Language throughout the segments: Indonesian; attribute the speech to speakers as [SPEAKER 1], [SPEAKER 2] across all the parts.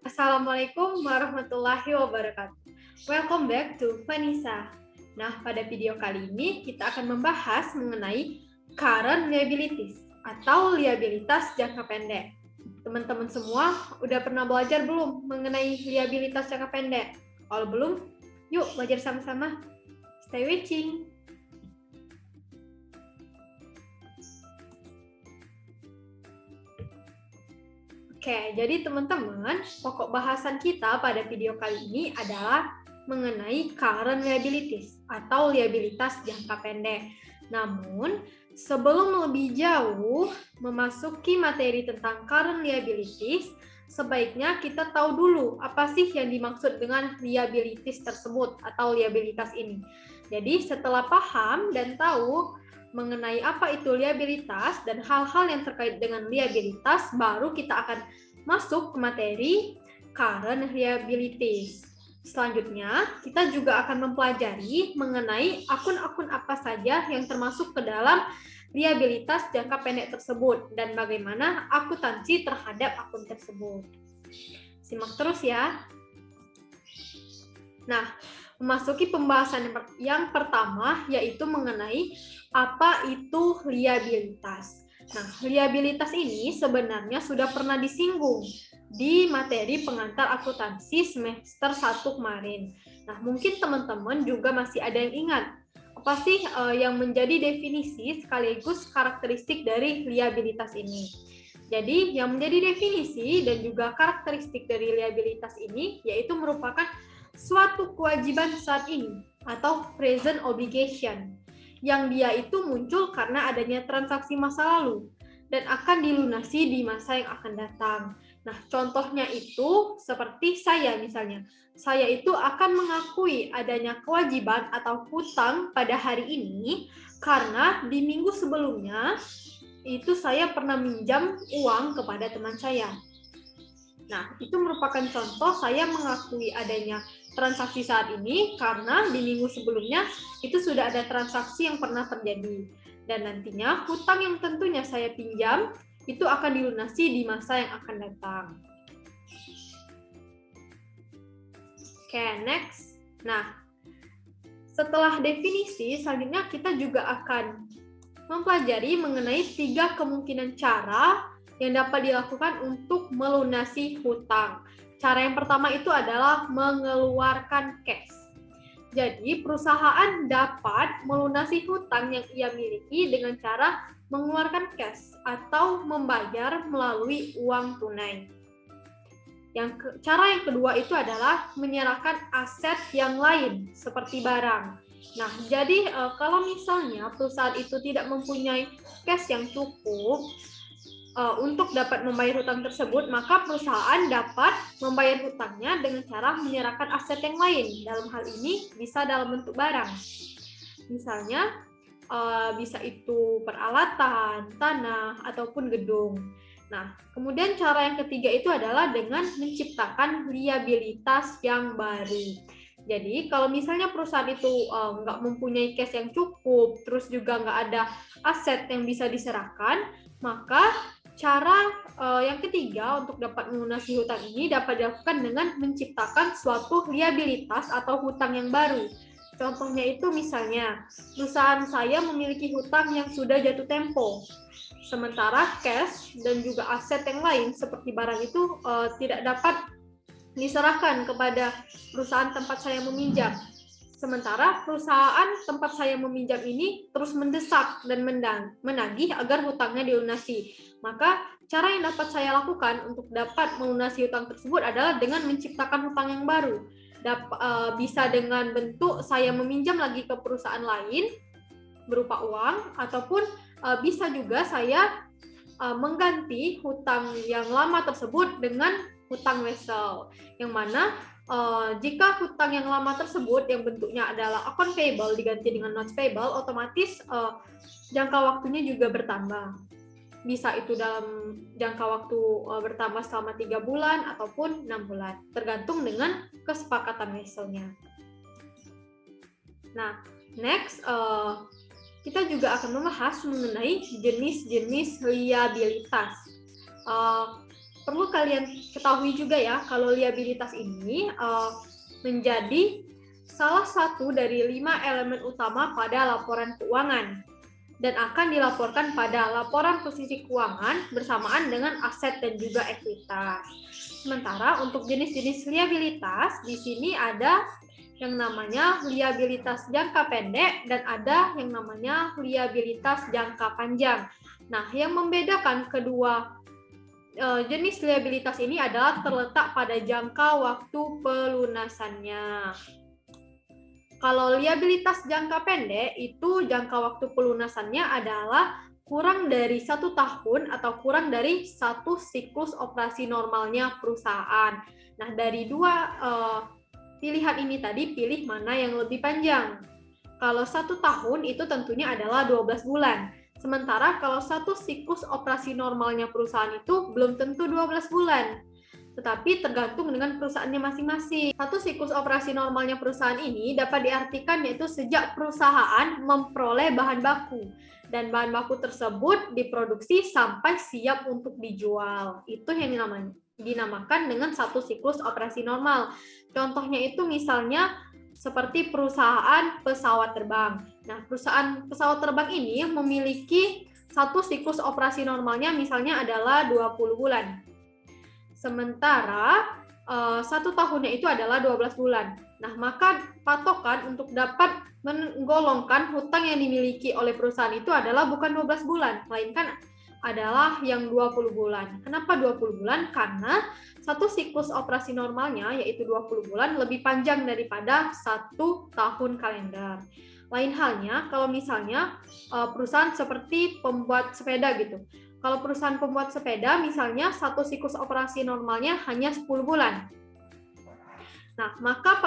[SPEAKER 1] Assalamualaikum warahmatullahi wabarakatuh. Welcome back to Vanessa. Nah, pada video kali ini kita akan membahas mengenai current liabilities atau liabilitas jangka pendek. Teman-teman semua udah pernah belajar belum mengenai liabilitas jangka pendek? Kalau belum, yuk belajar sama-sama. Stay watching. Oke, jadi teman-teman, pokok bahasan kita pada video kali ini adalah mengenai current liabilities atau liabilitas jangka pendek. Namun, sebelum lebih jauh memasuki materi tentang current liabilities, sebaiknya kita tahu dulu apa sih yang dimaksud dengan liabilities tersebut atau liabilitas ini. Jadi, setelah paham dan tahu mengenai apa itu liabilitas dan hal-hal yang terkait dengan liabilitas, baru kita akan masuk ke materi current liabilities. Selanjutnya, kita juga akan mempelajari mengenai akun-akun apa saja yang termasuk ke dalam liabilitas jangka pendek tersebut dan bagaimana akuntansi terhadap akun tersebut. Simak terus ya. Nah, memasuki pembahasan yang pertama yaitu mengenai apa itu liabilitas. Nah, liabilitas ini sebenarnya sudah pernah disinggung di materi pengantar akuntansi semester 1 kemarin. Nah, mungkin teman-teman juga masih ada yang ingat apa sih yang menjadi definisi sekaligus karakteristik dari liabilitas ini. Jadi, yang menjadi definisi dan juga karakteristik dari liabilitas ini yaitu merupakan suatu kewajiban saat ini atau present obligation yang dia itu muncul karena adanya transaksi masa lalu dan akan dilunasi di masa yang akan datang. Nah, contohnya itu seperti saya misalnya. Saya itu akan mengakui adanya kewajiban atau hutang pada hari ini karena di minggu sebelumnya itu saya pernah minjam uang kepada teman saya. Nah, itu merupakan contoh saya mengakui adanya transaksi saat ini karena di minggu sebelumnya itu sudah ada transaksi yang pernah terjadi. Dan nantinya hutang yang tentunya saya pinjam itu akan dilunasi di masa yang akan datang. Oke, next. Nah, setelah definisi, selanjutnya kita juga akan mempelajari mengenai 3 kemungkinan cara yang dapat dilakukan untuk melunasi hutang. Cara yang pertama itu adalah mengeluarkan cash. Jadi, perusahaan dapat melunasi hutang yang ia miliki dengan cara mengeluarkan cash atau membayar melalui uang tunai. Cara yang kedua itu adalah menyerahkan aset yang lain seperti barang. Nah, jadi kalau misalnya perusahaan itu tidak mempunyai cash yang cukup untuk dapat membayar hutang tersebut, maka perusahaan dapat membayar hutangnya dengan cara menyerahkan aset yang lain. Dalam hal ini bisa dalam bentuk barang. Misalnya bisa itu peralatan, tanah, ataupun gedung. Nah, kemudian cara yang ketiga itu adalah dengan menciptakan liabilitas yang baru. Jadi, kalau misalnya perusahaan itu nggak mempunyai cash yang cukup, terus juga nggak ada aset yang bisa diserahkan, maka cara yang ketiga untuk dapat melunasi hutang ini dapat dilakukan dengan menciptakan suatu liabilitas atau hutang yang baru. Contohnya itu misalnya, perusahaan saya memiliki hutang yang sudah jatuh tempo, sementara cash dan juga aset yang lain seperti barang itu tidak dapat diserahkan kepada perusahaan tempat saya meminjam. Sementara perusahaan tempat saya meminjam ini terus mendesak dan menagih agar hutangnya dilunasi. Maka cara yang dapat saya lakukan untuk dapat melunasi hutang tersebut adalah dengan menciptakan hutang yang baru. Bisa dengan bentuk saya meminjam lagi ke perusahaan lain berupa uang, ataupun bisa juga saya mengganti hutang yang lama tersebut dengan hutang wesel, yang mana jika hutang yang lama tersebut yang bentuknya adalah account payable diganti dengan notes payable, otomatis jangka waktunya juga bertambah. Bisa itu dalam jangka waktu bertambah selama 3 bulan ataupun 6 bulan, tergantung dengan kesepakatan weselnya. Nah, next kita juga akan membahas mengenai jenis-jenis liabilitas. Perlu kalian ketahui juga ya, kalau liabilitas ini menjadi salah satu dari 5 elemen utama pada laporan keuangan dan akan dilaporkan pada laporan posisi keuangan bersamaan dengan aset dan juga ekuitas. Sementara untuk jenis-jenis liabilitas, di sini ada yang namanya liabilitas jangka pendek dan ada yang namanya liabilitas jangka panjang. Nah, yang membedakan kedua jenis liabilitas ini adalah terletak pada jangka waktu pelunasannya. Kalau liabilitas jangka pendek itu jangka waktu pelunasannya adalah kurang dari 1 tahun atau kurang dari 1 siklus operasi normalnya perusahaan. Nah, dari 2 pilihan ini tadi, pilih mana yang lebih panjang. Kalau 1 tahun itu tentunya adalah 12 bulan. Sementara kalau 1 siklus operasi normalnya perusahaan itu belum tentu 12 bulan. Tetapi tergantung dengan perusahaannya masing-masing. 1 siklus operasi normalnya perusahaan ini dapat diartikan yaitu sejak perusahaan memperoleh bahan baku dan bahan baku tersebut diproduksi sampai siap untuk dijual. Itu yang dinamakan dengan 1 siklus operasi normal. Contohnya itu misalnya seperti perusahaan pesawat terbang. Nah, perusahaan pesawat terbang ini memiliki 1 siklus operasi normalnya misalnya adalah 20 bulan. Sementara 1 tahunnya itu adalah 12 bulan. Nah, maka patokan untuk dapat menggolongkan hutang yang dimiliki oleh perusahaan itu adalah bukan 12 bulan, melainkan adalah yang 20 bulan. Kenapa 20 bulan? Karena 1 siklus operasi normalnya, yaitu 20 bulan, lebih panjang daripada 1 tahun kalender. Lain halnya, kalau misalnya perusahaan seperti pembuat sepeda gitu. Kalau perusahaan pembuat sepeda, misalnya 1 siklus operasi normalnya hanya 10 bulan. Nah, maka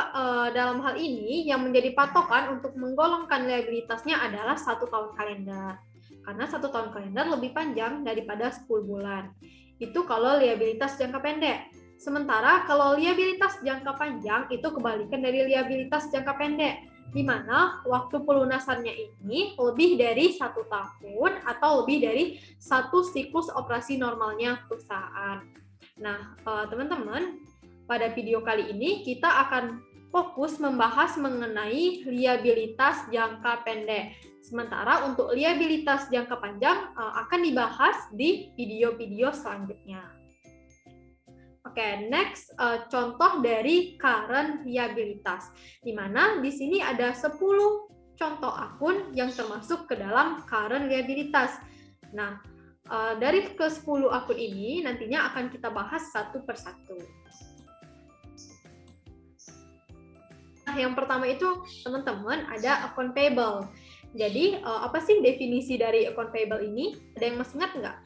[SPEAKER 1] dalam hal ini yang menjadi patokan untuk menggolongkan liabilitasnya adalah 1 tahun kalender. Karena 1 tahun kalender lebih panjang daripada 10 bulan. Itu kalau liabilitas jangka pendek. Sementara kalau liabilitas jangka panjang itu kebalikan dari liabilitas jangka pendek, di mana waktu pelunasannya ini lebih dari 1 tahun atau lebih dari 1 siklus operasi normalnya perusahaan. Nah, teman-teman, pada video kali ini kita akan fokus membahas mengenai liabilitas jangka pendek. Sementara untuk liabilitas jangka panjang akan dibahas di video-video selanjutnya. Oke, next contoh dari current liabilitas, di mana di sini ada 10 contoh akun yang termasuk ke dalam current liabilitas. Nah, dari ke-10 akun ini nantinya akan kita bahas satu persatu. Nah, yang pertama itu teman-teman ada account payable. Jadi, apa sih definisi dari account payable ini? Ada yang masih ingat nggak?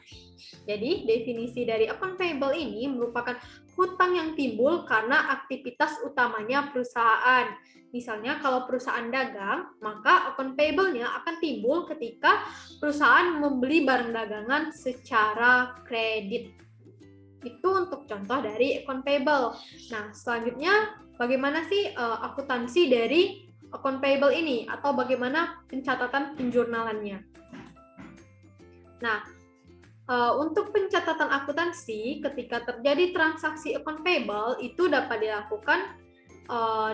[SPEAKER 1] Jadi, definisi dari account payable ini merupakan hutang yang timbul karena aktivitas utamanya perusahaan. Misalnya, kalau perusahaan dagang, maka account payable-nya akan timbul ketika perusahaan membeli barang dagangan secara kredit. Itu untuk contoh dari account payable. Nah, selanjutnya, bagaimana sih akuntansi dari account payable ini, atau bagaimana pencatatan penjurnalannya? Nah, untuk pencatatan akuntansi ketika terjadi transaksi account payable itu dapat dilakukan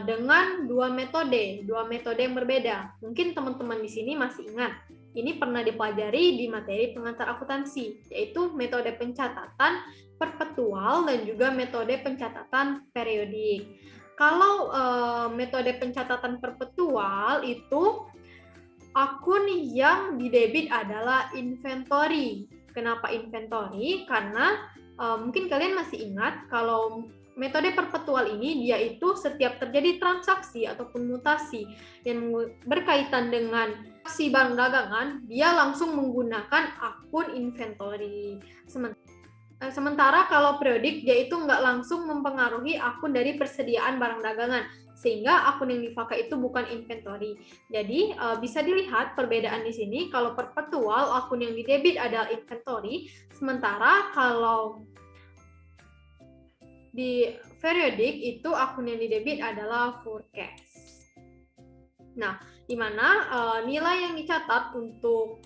[SPEAKER 1] dengan 2 metode yang berbeda. Mungkin teman-teman di sini masih ingat, ini pernah dipelajari di materi pengantar akuntansi, yaitu metode pencatatan perpetual dan juga metode pencatatan periodik. Kalau metode pencatatan perpetual itu akun yang didebit adalah inventory. Kenapa inventory? Karena mungkin kalian masih ingat kalau metode perpetual ini dia itu setiap terjadi transaksi ataupun mutasi yang berkaitan dengan Si barang dagangan, dia langsung menggunakan akun inventory. Sementara kalau periodik, dia itu nggak langsung mempengaruhi akun dari persediaan barang dagangan, sehingga akun yang dipakai itu bukan inventory. Jadi bisa dilihat perbedaan di sini. Kalau perpetual, akun yang didebit adalah inventory, sementara kalau di periodik itu akun yang didebit adalah forecast. Nah, di mana nilai yang dicatat untuk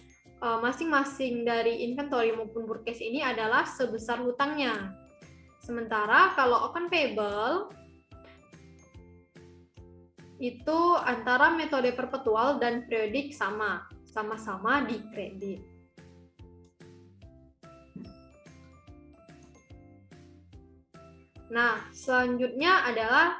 [SPEAKER 1] masing-masing dari inventory maupun forecast ini adalah sebesar hutangnya. Sementara kalau account payable itu antara metode perpetual dan periodik sama-sama di kredit. Nah, selanjutnya adalah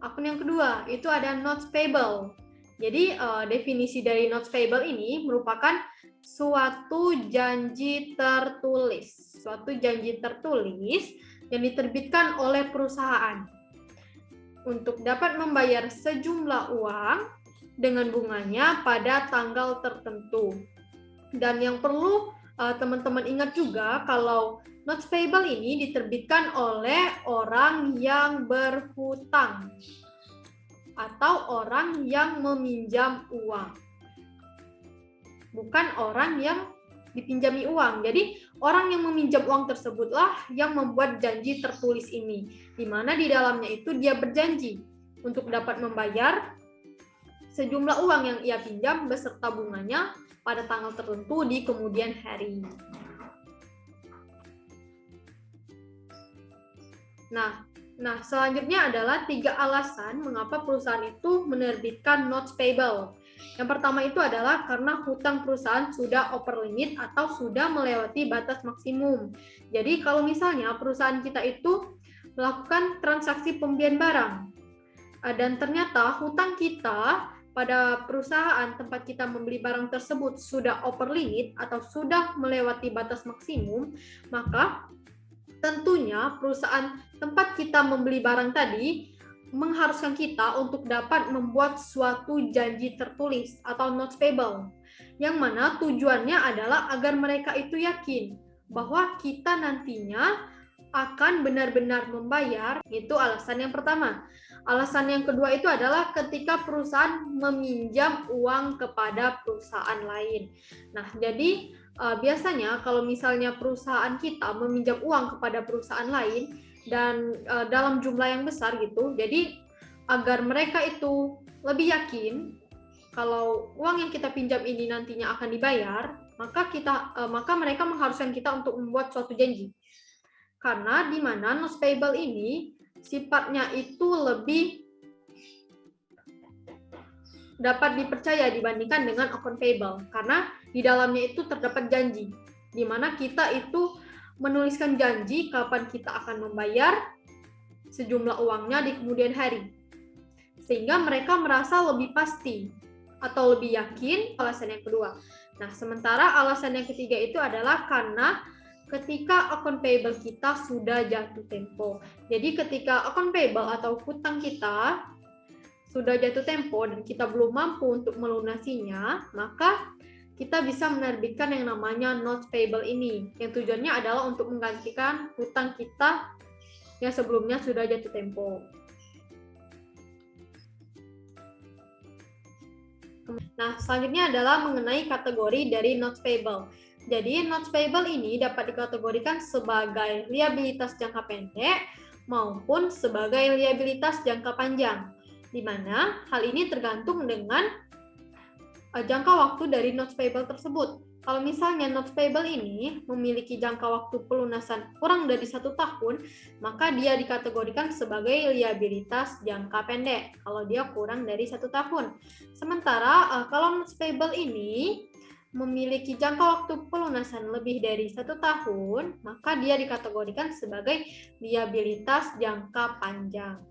[SPEAKER 1] akun yang kedua, itu ada notes payable. Jadi definisi dari notes payable ini merupakan suatu janji tertulis yang diterbitkan oleh perusahaan untuk dapat membayar sejumlah uang dengan bunganya pada tanggal tertentu. Dan yang perlu teman-teman ingat juga, kalau notes payable ini diterbitkan oleh orang yang berhutang atau orang yang meminjam uang, bukan orang yang dipinjami uang. Jadi orang yang meminjam uang tersebutlah yang membuat janji tertulis ini, di mana di dalamnya itu dia berjanji untuk dapat membayar sejumlah uang yang ia pinjam beserta bunganya pada tanggal tertentu di kemudian hari. Nah, selanjutnya adalah 3 alasan mengapa perusahaan itu menerbitkan notes payable. Yang pertama itu adalah karena hutang perusahaan sudah over limit atau sudah melewati batas maksimum. Jadi kalau misalnya perusahaan kita itu melakukan transaksi pembelian barang dan ternyata hutang kita pada perusahaan tempat kita membeli barang tersebut sudah over limit atau sudah melewati batas maksimum, maka tentunya perusahaan tempat kita membeli barang tadi mengharuskan kita untuk dapat membuat suatu janji tertulis atau notes payable, yang mana tujuannya adalah agar mereka itu yakin bahwa kita nantinya akan benar-benar membayar. Itu alasan yang pertama. Alasan yang kedua itu adalah ketika perusahaan meminjam uang kepada perusahaan lain. Nah, jadi biasanya kalau misalnya perusahaan kita meminjam uang kepada perusahaan lain dan dalam jumlah yang besar gitu, jadi agar mereka itu lebih yakin kalau uang yang kita pinjam ini nantinya akan dibayar, maka mereka mengharuskan kita untuk membuat suatu janji. Karena di mana notes payable ini sifatnya itu lebih dapat dipercaya dibandingkan dengan account payable, karena di dalamnya itu terdapat janji, di mana kita itu menuliskan janji kapan kita akan membayar sejumlah uangnya di kemudian hari, sehingga mereka merasa lebih pasti atau lebih yakin. Alasan yang kedua. Nah, sementara alasan yang ketiga itu adalah karena ketika account payable kita sudah jatuh tempo. Jadi ketika account payable atau hutang kita sudah jatuh tempo dan kita belum mampu untuk melunasinya, maka kita bisa menerbitkan yang namanya notes payable ini, yang tujuannya adalah untuk menggantikan hutang kita yang sebelumnya sudah jatuh tempo. Nah, selanjutnya adalah mengenai kategori dari notes payable. Jadi, notes payable ini dapat dikategorikan sebagai liabilitas jangka pendek maupun sebagai liabilitas jangka panjang, di mana hal ini tergantung dengan jangka waktu dari notes payable tersebut. Kalau misalnya notes payable ini memiliki jangka waktu pelunasan kurang dari 1 tahun, maka dia dikategorikan sebagai liabilitas jangka pendek kalau dia kurang dari 1 tahun. Sementara kalau notes payable ini memiliki jangka waktu pelunasan lebih dari 1 tahun, maka dia dikategorikan sebagai liabilitas jangka panjang.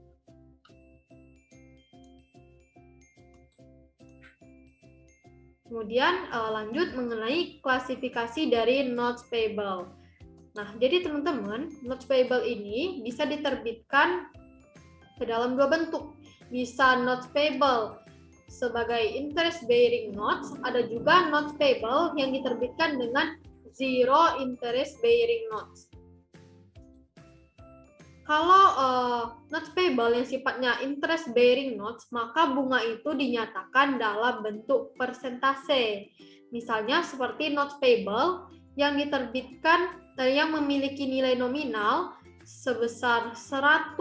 [SPEAKER 1] Kemudian lanjut mengenai klasifikasi dari notes payable. Nah, jadi teman-teman, notes payable ini bisa diterbitkan ke dalam 2 bentuk. Bisa notes payable sebagai interest bearing notes, ada juga notes payable yang diterbitkan dengan zero interest bearing notes. Kalau notes payable yang sifatnya interest bearing notes, maka bunga itu dinyatakan dalam bentuk persentase. Misalnya seperti notes payable yang diterbitkan yang memiliki nilai nominal sebesar $100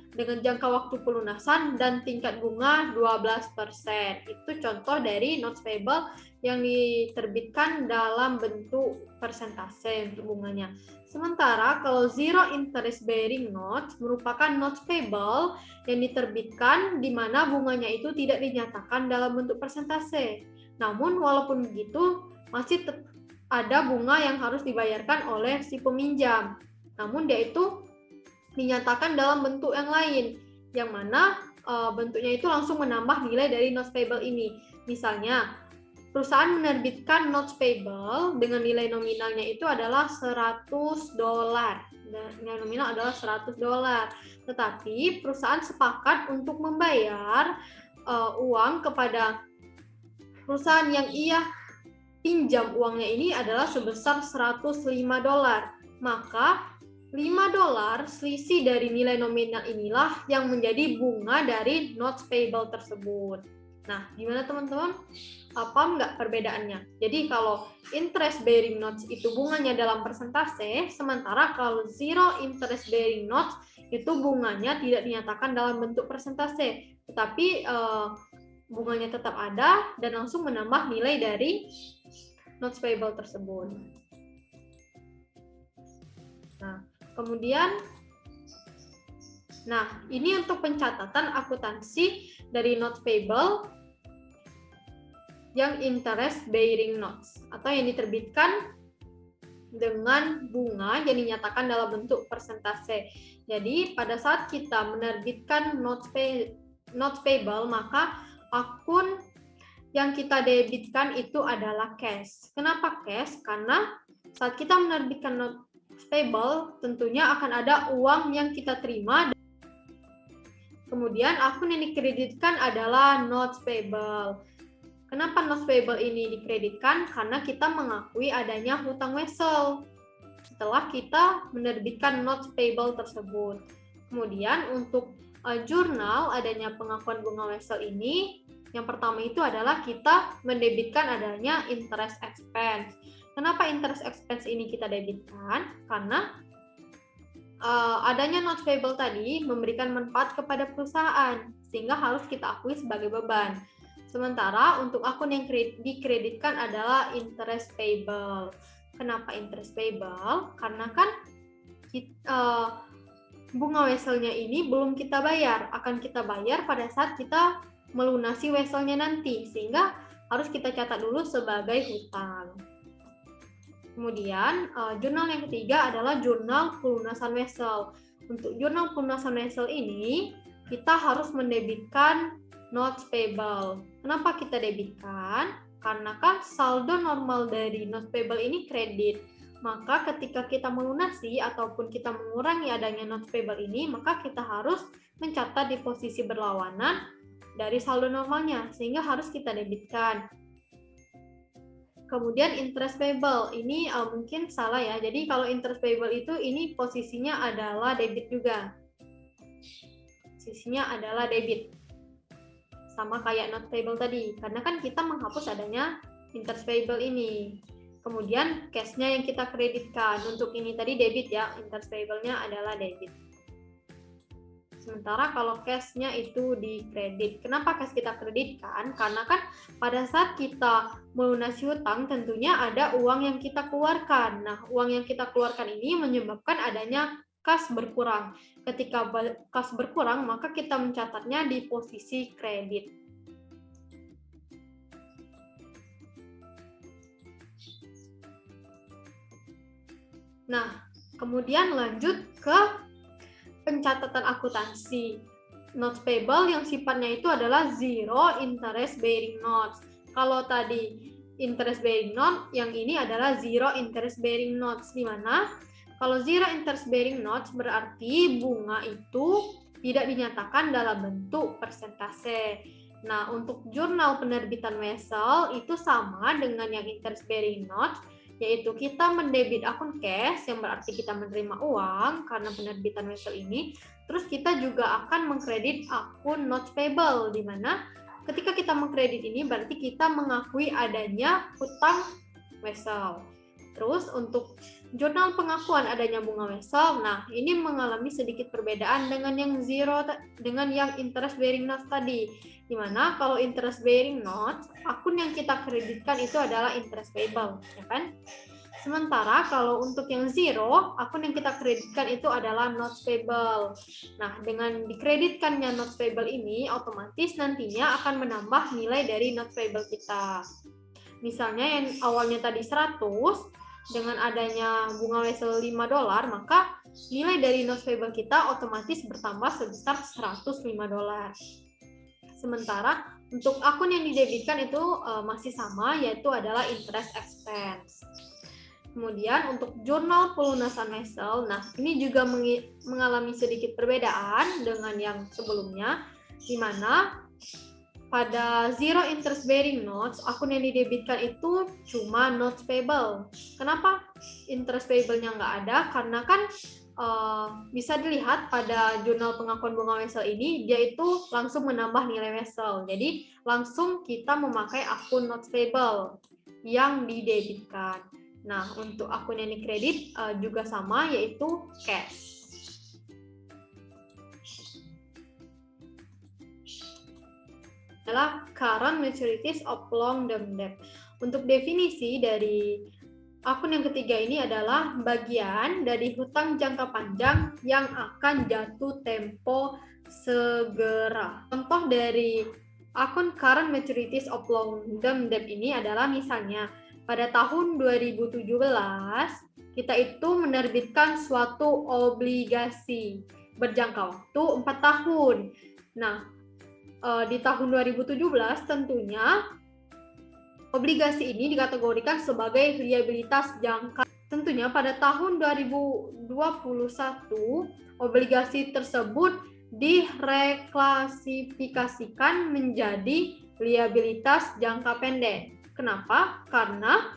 [SPEAKER 1] dengan jangka waktu pelunasan dan tingkat bunga 12%. Itu contoh dari notes payable yang diterbitkan dalam bentuk persentase untuk bunganya. Sementara kalau zero interest bearing notes merupakan notes payable yang diterbitkan di mana bunganya itu tidak dinyatakan dalam bentuk persentase. Namun walaupun begitu masih ada bunga yang harus dibayarkan oleh si peminjam. Namun dia itu dinyatakan dalam bentuk yang lain, yang mana bentuknya itu langsung menambah nilai dari notes payable ini. Misalnya, perusahaan menerbitkan notes payable dengan nilai nominalnya itu adalah $100. Nilai nominal adalah $100. Tetapi perusahaan sepakat untuk membayar uang kepada perusahaan yang ia pinjam uangnya ini adalah sebesar $105. Maka $5 selisih dari nilai nominal inilah yang menjadi bunga dari notes payable tersebut. Nah, gimana teman-teman? Paham nggak perbedaannya? Jadi kalau interest bearing notes itu bunganya dalam persentase, sementara kalau zero interest bearing notes itu bunganya tidak dinyatakan dalam bentuk persentase, tetapi bunganya tetap ada dan langsung menambah nilai dari notes payable tersebut. Nah, kemudian, ini untuk pencatatan akuntansi dari notes payable yang interest bearing notes atau yang diterbitkan dengan bunga yang dinyatakan dalam bentuk persentase. Jadi, pada saat kita menerbitkan notes payable, maka akun yang kita debitkan itu adalah cash. Kenapa cash? Karena saat kita menerbitkan notes payable, tentunya akan ada uang yang kita terima. Kemudian akun yang dikreditkan adalah notes payable. Kenapa notes payable ini dikreditkan? Karena kita mengakui adanya hutang wesel setelah kita menerbitkan notes payable tersebut. Kemudian untuk jurnal adanya pengakuan bunga wesel ini, yang pertama itu adalah kita mendebitkan adanya interest expense. Kenapa interest expense ini kita debitkan? Karena adanya notes payable tadi memberikan manfaat kepada perusahaan, sehingga harus kita akui sebagai beban. Sementara untuk akun yang dikreditkan adalah interest payable. Kenapa interest payable? Karena kan bunga weselnya ini belum kita bayar, akan kita bayar pada saat kita melunasi weselnya nanti, sehingga harus kita catat dulu sebagai hutang. Kemudian jurnal yang ketiga adalah jurnal pelunasan wesel. Untuk jurnal pelunasan wesel ini kita harus mendebitkan notes payable. Kenapa kita debitkan? Karena kan saldo normal dari notes payable ini kredit. Maka ketika kita melunasi ataupun kita mengurangi adanya notes payable ini, maka kita harus mencatat di posisi berlawanan dari saldo normalnya, sehingga harus kita debitkan. Kemudian interest payable, ini mungkin salah ya. Jadi kalau interest payable itu ini posisinya adalah debit juga. Posisinya adalah debit. Sama kayak notes payable tadi, karena kan kita menghapus adanya interest payable ini. Kemudian cash-nya yang kita kreditkan. Untuk ini tadi debit ya, interest payable-nya adalah debit. Sementara kalau cash-nya itu di kredit. Kenapa cash kita kreditkan? Karena kan pada saat kita melunasi hutang tentunya ada uang yang kita keluarkan. Nah, uang yang kita keluarkan ini menyebabkan adanya kas berkurang. Ketika kas berkurang, maka kita mencatatnya di posisi kredit. Nah, kemudian lanjut ke pencatatan akuntansi. Notes payable yang sifatnya itu adalah zero interest bearing notes. Kalau tadi interest bearing note, yang ini adalah zero interest bearing notes, di mana kalau zero interest bearing notes berarti bunga itu tidak dinyatakan dalam bentuk persentase. Nah, untuk jurnal penerbitan wesel itu sama dengan yang interest bearing notes, yaitu kita mendebit akun cash yang berarti kita menerima uang karena penerbitan wesel ini. Terus kita juga akan mengkredit akun notes payable, di mana ketika kita mengkredit ini berarti kita mengakui adanya hutang wesel. Terus untuk jurnal pengakuan adanya bunga wesel, nah ini mengalami sedikit perbedaan dengan yang interest bearing notes tadi. Dimana kalau interest bearing notes, akun yang kita kreditkan itu adalah interest payable, ya kan? Sementara kalau untuk yang zero, akun yang kita kreditkan itu adalah notes payable. Nah, dengan dikreditkannya notes payable ini, otomatis nantinya akan menambah nilai dari notes payable kita. Misalnya yang awalnya tadi 100, dengan adanya bunga wesel $5, maka nilai dari notes payable kita otomatis bertambah sebesar $105. Sementara untuk akun yang didebitkan itu masih sama, yaitu adalah interest expense. Kemudian untuk jurnal pelunasan wesel, nah ini juga mengalami sedikit perbedaan dengan yang sebelumnya, di mana pada zero interest bearing notes, akun yang didebitkan itu cuma notes payable. Kenapa interest payable-nya nggak ada? Karena kan bisa dilihat pada jurnal pengakuan bunga wesel ini, dia itu langsung menambah nilai wesel. Jadi langsung kita memakai akun notes payable yang didebitkan. Nah, untuk akun yang dikredit juga sama, yaitu cash. Adalah current maturities of long-term debt. Untuk definisi dari akun yang ketiga ini adalah bagian dari hutang jangka panjang yang akan jatuh tempo segera. Contoh dari akun current maturities of long-term debt ini adalah misalnya pada tahun 2017 kita itu menerbitkan suatu obligasi berjangka waktu 4 tahun. Nah, di tahun 2017 tentunya obligasi ini dikategorikan sebagai liabilitas jangka. Tentunya pada tahun 2021 obligasi tersebut direklasifikasikan menjadi liabilitas jangka pendek. Kenapa? Karena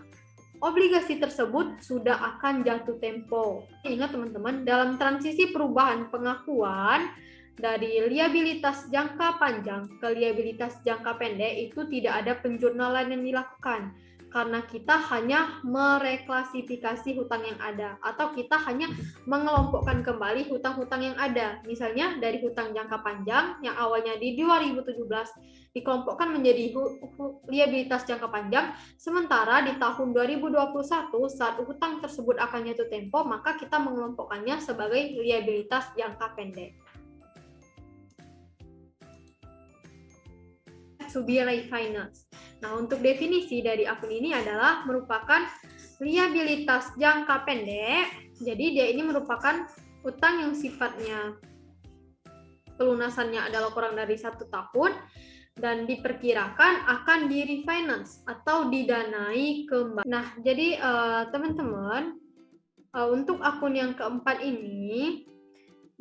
[SPEAKER 1] obligasi tersebut sudah akan jatuh tempo. Ingat teman-teman, dalam transisi perubahan pengakuan dari liabilitas jangka panjang ke liabilitas jangka pendek itu tidak ada penjurnalan yang dilakukan karena kita hanya mereklasifikasi hutang yang ada atau kita hanya mengelompokkan kembali hutang-hutang yang ada. Misalnya dari hutang jangka panjang yang awalnya di 2017 dikelompokkan menjadi liabilitas jangka panjang, sementara di tahun 2021 saat hutang tersebut akan jatuh tempo, maka kita mengelompokkannya sebagai liabilitas jangka pendek. To be refinanced. Nah, untuk definisi dari akun ini adalah merupakan liabilitas jangka pendek. Jadi dia ini merupakan utang yang sifatnya pelunasannya adalah kurang dari 1 tahun dan diperkirakan akan di-refinance atau didanai kembali. Nah, jadi teman-teman, untuk akun yang keempat ini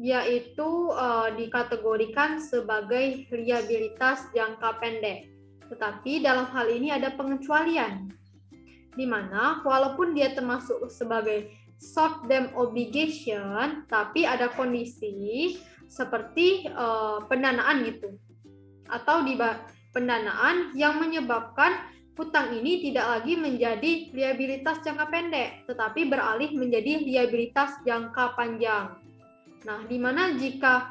[SPEAKER 1] yaitu dikategorikan sebagai liabilitas jangka pendek. Tetapi dalam hal ini ada pengecualian, di mana walaupun dia termasuk sebagai short term obligation, tapi ada kondisi seperti pendanaan gitu, atau pendanaan yang menyebabkan hutang ini tidak lagi menjadi liabilitas jangka pendek, tetapi beralih menjadi liabilitas jangka panjang. Nah, di mana jika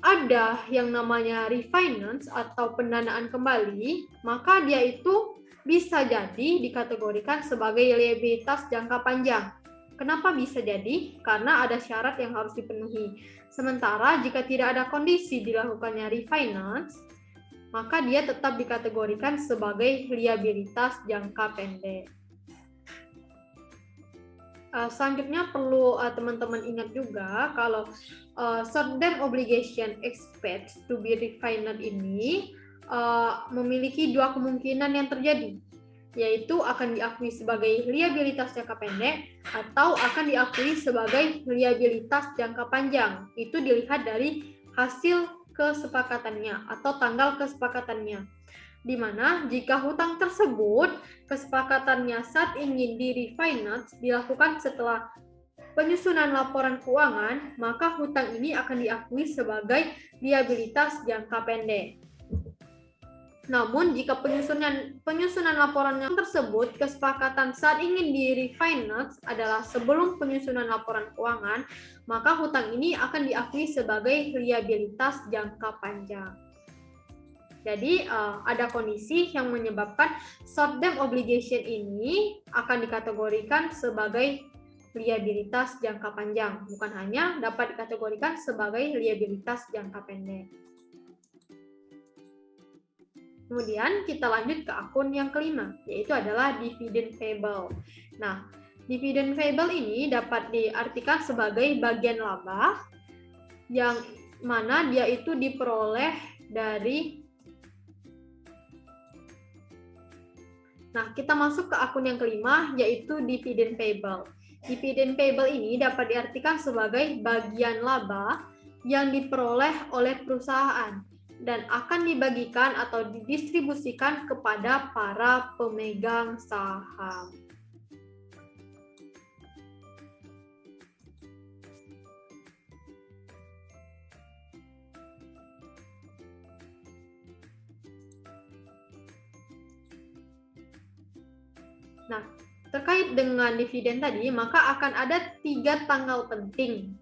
[SPEAKER 1] ada yang namanya refinance atau pendanaan kembali, maka dia itu bisa jadi dikategorikan sebagai liabilitas jangka panjang. Kenapa bisa jadi? Karena ada syarat yang harus dipenuhi. Sementara jika tidak ada kondisi dilakukannya refinance, maka dia tetap dikategorikan sebagai liabilitas jangka pendek. Selanjutnya perlu teman-teman ingat juga kalau short term obligation expects to be refinanced ini memiliki 2 kemungkinan yang terjadi, yaitu akan diakui sebagai liabilitas jangka pendek atau akan diakui sebagai liabilitas jangka panjang. Itu dilihat dari hasil kesepakatannya atau tanggal kesepakatannya. Di mana jika hutang tersebut kesepakatannya saat ingin di-refinance dilakukan setelah penyusunan laporan keuangan, maka hutang ini akan diakui sebagai liabilitas jangka pendek. Namun, jika penyusunan laporan tersebut kesepakatan saat ingin di-refinance adalah sebelum penyusunan laporan keuangan, maka hutang ini akan diakui sebagai liabilitas jangka panjang. Jadi, ada kondisi yang menyebabkan short term obligation ini akan dikategorikan sebagai liabilitas jangka panjang, bukan hanya dapat dikategorikan sebagai liabilitas jangka pendek. Kemudian kita lanjut ke akun yang kelima, yaitu adalah dividend payable. Nah, dividend payable ini dapat diartikan sebagai bagian laba yang mana dia itu diperoleh dari. Nah, kita masuk ke akun yang kelima, yaitu dividend payable. Dividend payable ini dapat diartikan sebagai bagian laba yang diperoleh oleh perusahaan dan akan dibagikan atau didistribusikan kepada para pemegang saham. Nah, terkait dengan dividen tadi, maka akan ada 3 tanggal penting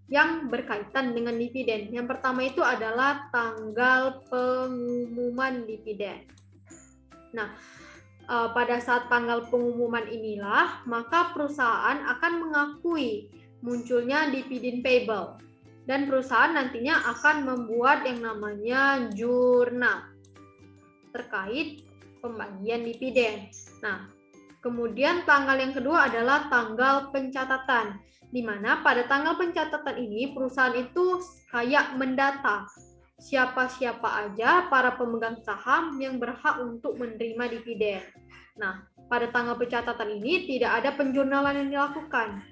[SPEAKER 1] yang berkaitan dengan dividen. Yang pertama itu adalah tanggal pengumuman dividen. Nah, pada saat tanggal pengumuman inilah, maka perusahaan akan mengakui munculnya dividen payable. Dan perusahaan nantinya akan membuat yang namanya jurnal terkait pembagian dividen. Nah, kemudian tanggal yang kedua adalah tanggal pencatatan, di mana pada tanggal pencatatan ini perusahaan itu kayak mendata siapa-siapa aja para pemegang saham yang berhak untuk menerima dividen. Nah, pada tanggal pencatatan ini tidak ada penjurnalan yang dilakukan,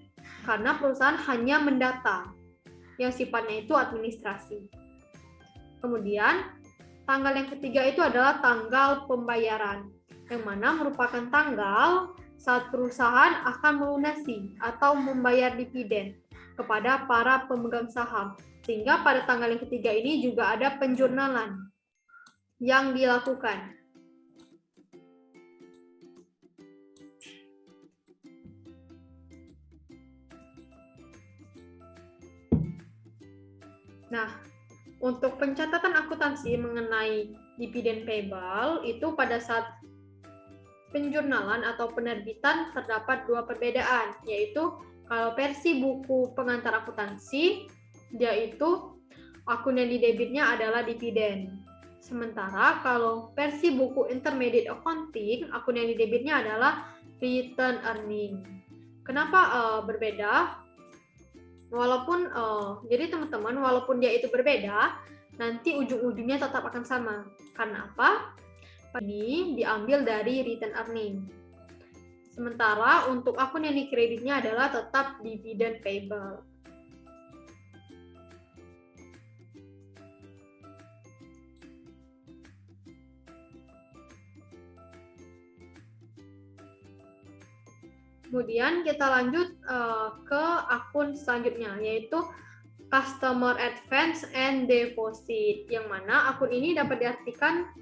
[SPEAKER 1] karena perusahaan hanya mendata, yang sifatnya itu administrasi. Kemudian, tanggal yang ketiga itu adalah tanggal pembayaran, yang mana merupakan tanggal saat perusahaan akan melunasi atau membayar dividen kepada para pemegang saham. Sehingga pada tanggal yang ketiga ini juga ada penjurnalan yang dilakukan. Nah, untuk pencatatan akuntansi mengenai dividen payable itu pada saat penjurnalan atau penerbitan terdapat 2 perbedaan, yaitu kalau versi buku pengantar akuntansi, yaitu akun yang didebitnya adalah dividen. Sementara kalau versi buku intermediate accounting, akun yang didebitnya adalah return earning. Kenapa berbeda? Walaupun jadi teman-teman, walaupun dia itu berbeda, nanti ujung-ujungnya tetap akan sama. Karena apa? Ini diambil dari return earning. Sementara untuk akun yang dikreditnya adalah tetap dividend payable. Kemudian kita lanjut ke akun selanjutnya, yaitu customer advance and deposit, yang mana akun ini dapat diartikan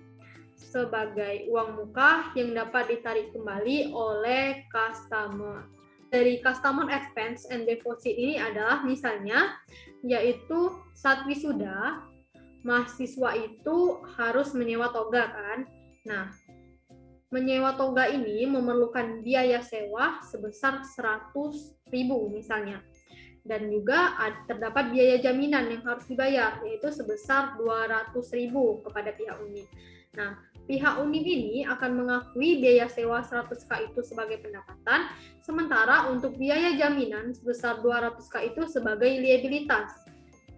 [SPEAKER 1] sebagai uang muka yang dapat ditarik kembali oleh customer. Dari customer advance and deposit ini adalah misalnya, yaitu saat wisuda, mahasiswa itu harus menyewa toga kan. Nah, menyewa toga ini memerlukan biaya sewa sebesar 100.000 misalnya. Dan juga terdapat biaya jaminan yang harus dibayar, yaitu sebesar 200.000 kepada pihak unit. Nah, pihak unit ini akan mengakui biaya sewa 100K itu sebagai pendapatan, sementara untuk biaya jaminan sebesar 200K itu sebagai liabilitas.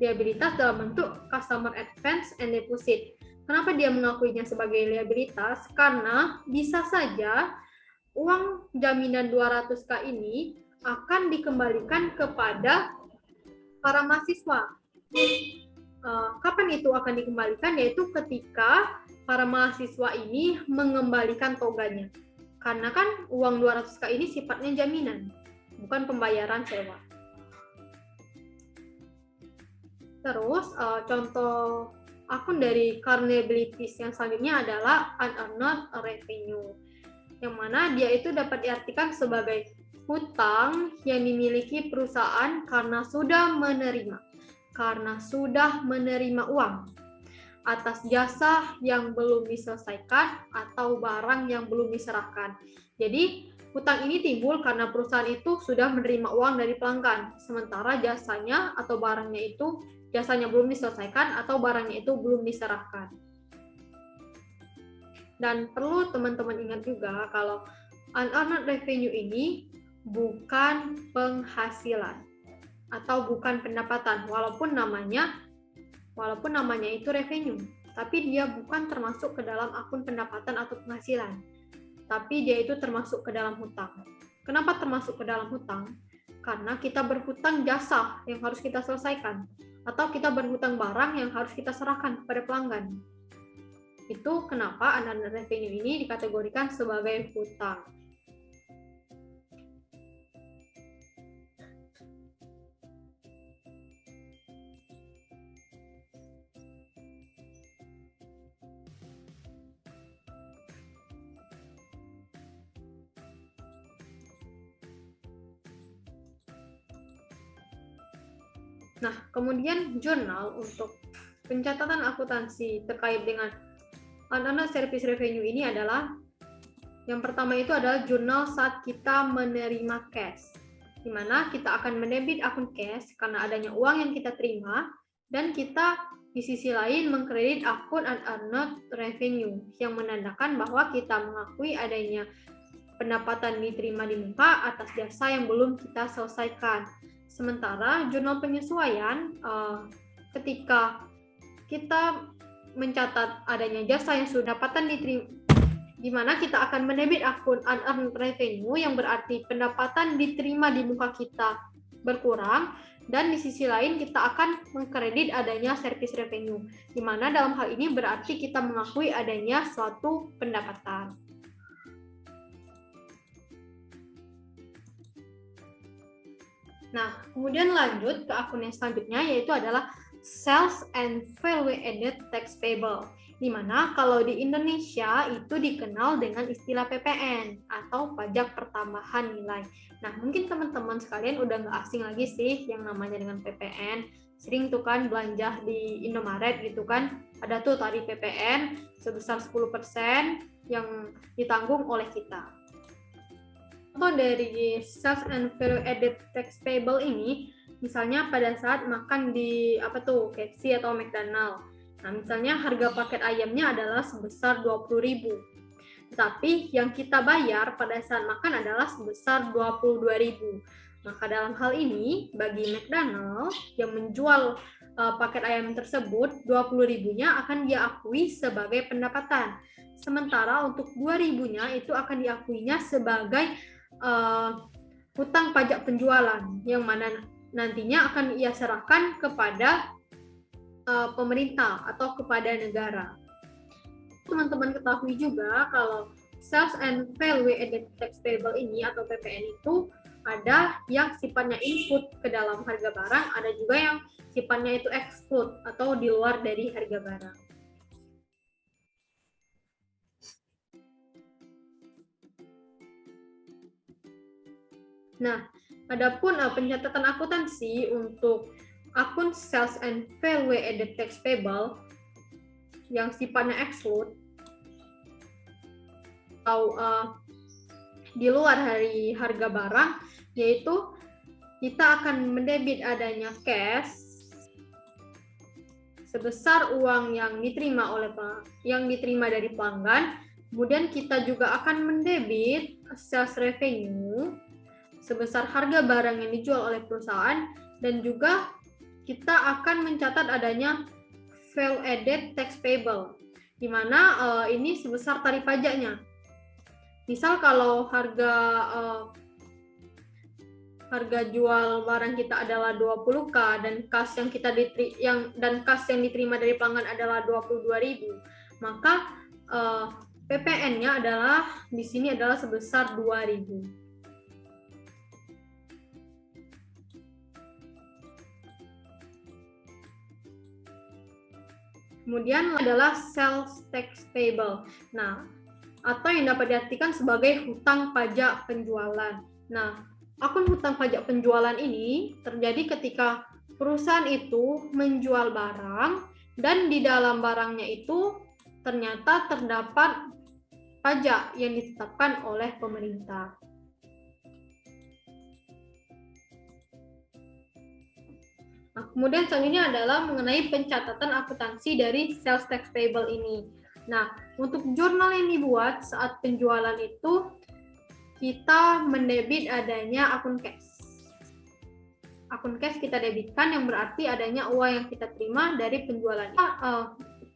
[SPEAKER 1] Liabilitas dalam bentuk customer advance and deposit. Kenapa dia mengakuinya sebagai liabilitas? Karena bisa saja uang jaminan 200K ini akan dikembalikan kepada para mahasiswa. kapan itu akan dikembalikan? Yaitu ketika para mahasiswa ini mengembalikan toganya. Karena kan uang 200K ini sifatnya jaminan, bukan pembayaran sewa. Terus contoh akun dari Carnabilities yang selanjutnya adalah unearned revenue, yang mana dia itu dapat diartikan sebagai hutang yang dimiliki perusahaan karena sudah menerima uang atas jasa yang belum diselesaikan atau barang yang belum diserahkan. Jadi, hutang ini timbul karena perusahaan itu sudah menerima uang dari pelanggan, sementara jasanya atau jasanya belum diselesaikan atau barangnya itu belum diserahkan. Dan perlu teman-teman ingat juga kalau unearned revenue ini bukan penghasilan atau bukan pendapatan, walaupun namanya itu revenue, tapi dia bukan termasuk ke dalam akun pendapatan atau penghasilan, tapi dia itu termasuk ke dalam hutang. Kenapa termasuk ke dalam hutang? Karena kita berhutang jasa yang harus kita selesaikan, atau kita berhutang barang yang harus kita serahkan kepada pelanggan. Itu kenapa unearned revenue ini dikategorikan sebagai hutang. Nah, kemudian jurnal untuk pencatatan akuntansi terkait dengan unearned service revenue ini adalah, yang pertama itu adalah jurnal saat kita menerima cash, di mana kita akan mendebit akun cash karena adanya uang yang kita terima, dan kita di sisi lain mengkredit akun unearned revenue, yang menandakan bahwa kita mengakui adanya pendapatan diterima di muka atas jasa yang belum kita selesaikan. Sementara jurnal penyesuaian, ketika kita mencatat adanya jasa yang sudah pendapatan diterima, di mana kita akan mendebit akun unearned revenue, yang berarti pendapatan diterima di muka kita berkurang, dan di sisi lain kita akan mengkredit adanya service revenue, di mana dalam hal ini berarti kita mengakui adanya suatu pendapatan. Nah, kemudian lanjut ke akun yang selanjutnya, yaitu adalah Sales and Value Added Tax Payable, di mana kalau di Indonesia itu dikenal dengan istilah PPN atau pajak pertambahan nilai. Nah, mungkin teman-teman sekalian udah nggak asing lagi sih yang namanya dengan PPN. Sering tuh kan belanja di Indomaret gitu kan, ada tuh tarif PPN sebesar 10% yang ditanggung oleh kita. Contoh dari Sales and Value Added Tax Payable ini, misalnya pada saat makan di KFC atau McDonald. Nah, misalnya harga paket ayamnya adalah sebesar 20.000. Tetapi yang kita bayar pada saat makan adalah sebesar 22.000. Maka dalam hal ini, bagi McDonald yang menjual paket ayam tersebut, 20.000-nya akan diakui sebagai pendapatan. Sementara untuk 2.000-nya itu akan diakuinya sebagai hutang pajak penjualan, yang mana nantinya akan ia serahkan kepada pemerintah atau kepada negara. Teman-teman ketahui juga kalau Sales and Value Added Tax Payable ini atau PPN itu ada yang sifatnya input ke dalam harga barang, ada juga yang sifatnya itu exclude atau di luar dari harga barang. Nah, adapun pencatatan akuntansi untuk akun Sales and Value Added Tax Payable yang sifatnya exclude atau di luar dari harga barang, yaitu kita akan mendebit adanya cash sebesar uang yang diterima dari pelanggan, kemudian kita juga akan mendebit sales revenue sebesar harga barang yang dijual oleh perusahaan, dan juga kita akan mencatat adanya value added tax payable, di mana ini sebesar tarif pajaknya. Misal kalau harga harga jual barang kita adalah 20.000 dan kas yang diterima dari pelanggan adalah 22.000, maka PPN-nya adalah di sini adalah sebesar 2.000. Kemudian adalah sales tax payable. Nah, atau yang dapat diartikan sebagai hutang pajak penjualan. Nah, akun hutang pajak penjualan ini terjadi ketika perusahaan itu menjual barang dan di dalam barangnya itu ternyata terdapat pajak yang ditetapkan oleh pemerintah. Nah, kemudian selanjutnya adalah mengenai pencatatan akuntansi dari sales tax payable ini. Nah, untuk jurnal yang dibuat saat penjualan itu, kita mendebit adanya akun cash. Akun cash kita debitkan yang berarti adanya uang yang kita terima dari penjualan.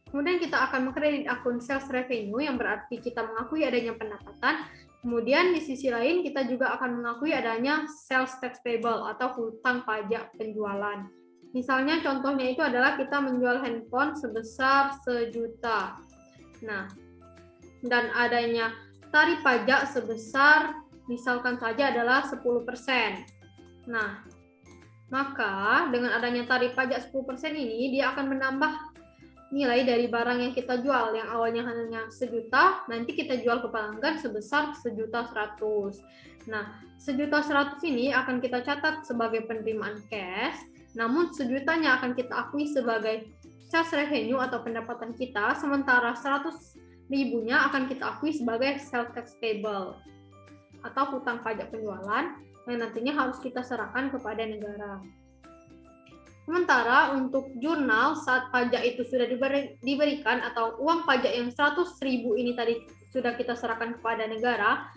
[SPEAKER 1] Kemudian kita akan mengkredit akun sales revenue yang berarti kita mengakui adanya pendapatan. Kemudian di sisi lain kita juga akan mengakui adanya sales tax payable atau hutang pajak penjualan. Misalnya contohnya itu adalah kita menjual handphone sebesar 1 juta. Nah, dan adanya tarif pajak sebesar misalkan saja adalah 10%. Nah, maka dengan adanya tarif pajak 10% ini dia akan menambah nilai dari barang yang kita jual yang awalnya hanya 1 juta, nanti kita jual ke pelanggan sebesar 1.100.000. Nah, 1.100.000 ini akan kita catat sebagai penerimaan cash, namun 1 jutanya akan kita akui sebagai sales revenue atau pendapatan kita, sementara 100.000-nya akan kita akui sebagai sales tax payable atau hutang pajak penjualan yang nantinya harus kita serahkan kepada negara. Sementara untuk jurnal saat pajak itu sudah diberikan atau uang pajak yang 100.000 ini tadi sudah kita serahkan kepada negara,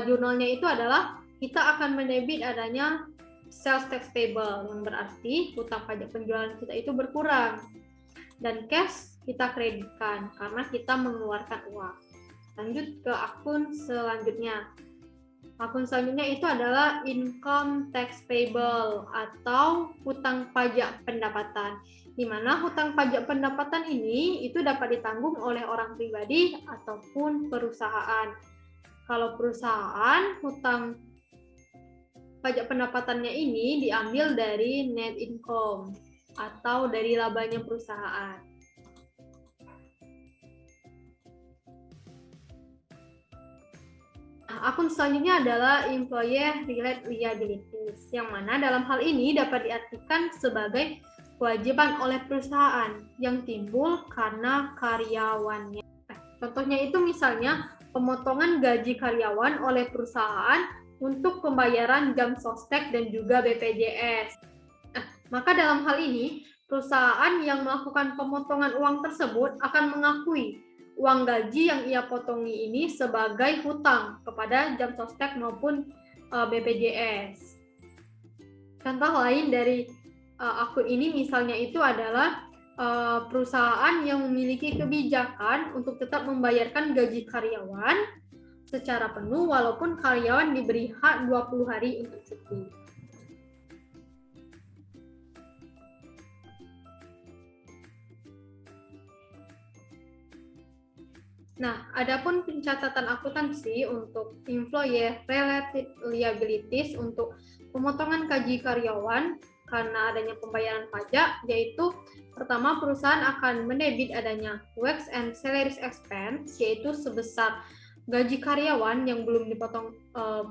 [SPEAKER 1] jurnalnya itu adalah kita akan mendebit adanya sales tax payable yang berarti hutang pajak penjualan kita itu berkurang dan cash kita kreditkan karena kita mengeluarkan uang. Lanjut ke akun selanjutnya. Akun selanjutnya itu adalah income tax payable atau hutang pajak pendapatan, di mana hutang pajak pendapatan ini itu dapat ditanggung oleh orang pribadi ataupun perusahaan. Kalau perusahaan, hutang pajak pendapatannya ini diambil dari net income atau dari labanya perusahaan. Akun selanjutnya adalah employee related liabilities, yang mana dalam hal ini dapat diartikan sebagai kewajiban oleh perusahaan yang timbul karena karyawannya. Contohnya itu misalnya pemotongan gaji karyawan oleh perusahaan untuk pembayaran jam sostek dan juga BPJS. Maka dalam hal ini, perusahaan yang melakukan pemotongan uang tersebut akan mengakui uang gaji yang ia potongi ini sebagai hutang kepada jam sostek maupun BPJS. Contoh lain dari akun ini misalnya itu adalah perusahaan yang memiliki kebijakan untuk tetap membayarkan gaji karyawan secara penuh walaupun karyawan diberi hak 20 hari untuk cuti. Nah, adapun pencatatan akuntansi untuk employee related liabilities untuk pemotongan gaji karyawan karena adanya pembayaran pajak, yaitu pertama perusahaan akan mendebit adanya wage and salaries expense, yaitu sebesar gaji karyawan yang belum dipotong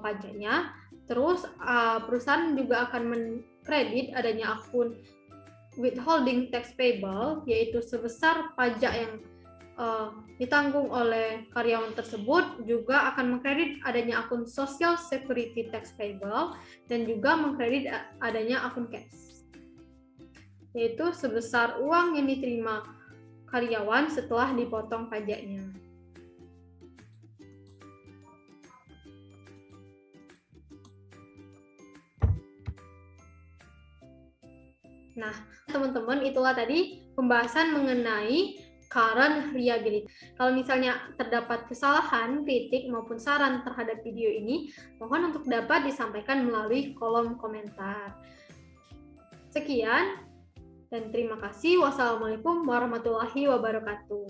[SPEAKER 1] pajaknya. Terus perusahaan juga akan mengkredit adanya akun withholding tax payable, yaitu sebesar pajak yang ditanggung oleh karyawan tersebut, juga akan mengkredit adanya akun social security tax payable, dan juga mengkredit adanya akun cash, yaitu sebesar uang yang diterima karyawan setelah dipotong pajaknya. Nah, teman-teman, itulah tadi pembahasan mengenai current reliability. Kalau misalnya terdapat kesalahan, kritik, maupun saran terhadap video ini, mohon untuk dapat disampaikan melalui kolom komentar. Sekian, dan terima kasih. Wassalamualaikum warahmatullahi wabarakatuh.